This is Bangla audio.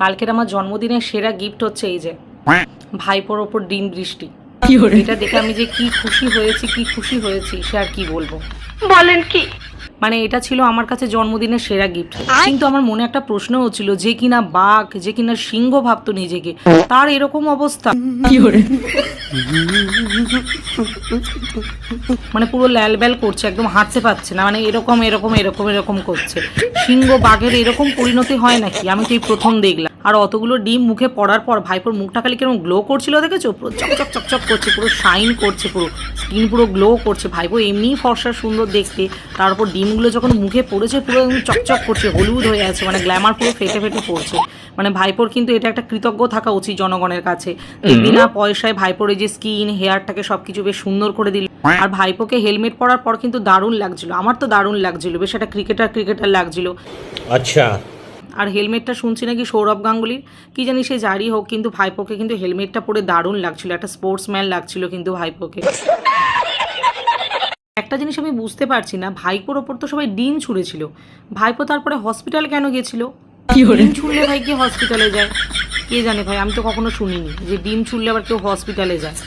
কালকের আমার জন্মদিনের সেরা গিফট হচ্ছে এই যে ভাইপোর ওপর ডিম বৃষ্টি। এটা দেখে আমি যে কি খুশি হয়েছি সে আর কি বলবো। বলেন কি? মানে এটা ছিল আমার কাছে জন্মদিনের সেরা গিফট। কিন্তু আমার মনে একটা প্রশ্ন হচ্ছিল, যে কিনা বাঘ, যে কিনা সিংহ ভাবতো নিজেকে, তার এরকম অবস্থা। মানে পুরো ল্যাল ব্যাল করছে, একদম হাঁটতে পারছে না, মানে এরকম করছে। সিংহ বাঘের এরকম পরিণতি হয় নাকি? আমি তো এই প্রথম দেখলাম। আর অতগুলো ডিম মুখে পড়ার পর ভাইপোর মুখটা খালি কেমন গ্লো করছিল দেখেছো? পুরো চকচক চকচক করছে, পুরো শাইন করছে, পুরো স্কিন পুরো গ্লো করছে। ভাইপো এমনিই ফর্সা সুন্দর দেখতে, তার উপর ডিমগুলো যখন মুখে পড়েছে পুরো চকচক করছে, হলুদ হয়ে আছে, মানে গ্ল্যামার পুরো ফেটে ফেটে পড়ছে। মানে ভাইপোর কিন্তু এটা একটা কৃতজ্ঞ থাকা উচিত জনগণের কাছে। বিনা পয়সায় ভাইপোর এই যে স্কিন হেয়ারটাকে সবকিছু বেশ সুন্দর করে দিল। আর ভাইপোকে হেলমেট পরার পর কিন্তু দারুণ লাগছিল, আমার তো দারুণ লাগছিল, বেশ একটা ক্রিকেটার লাগছিল। আচ্ছা। আর হেলমেটটা শুনছি নাকি সৌরভ গাঙ্গুলির, কি জানি সে যারই হোক, কিন্তু ভাইপোকে কিন্তু হেলমেটটা পরে দারুণ লাগছিল, একটা স্পোর্টসম্যান লাগছিল কিন্তু ভাইপোকে। একটা জিনিস আমি বুঝতে পারছি না, ভাইপোর ওপর তো সবাই ডিম ছুঁড়েছিল, ভাইপো তারপরে হসপিটাল কেন গেছিল? ডিম ছুঁড়লে ভাই কি হসপিটালে যায়? কে জানে ভাই, আমি তো কখনো শুনিনি যে ডিম ছুঁড়লে আবার কেউ হসপিটালে যায়।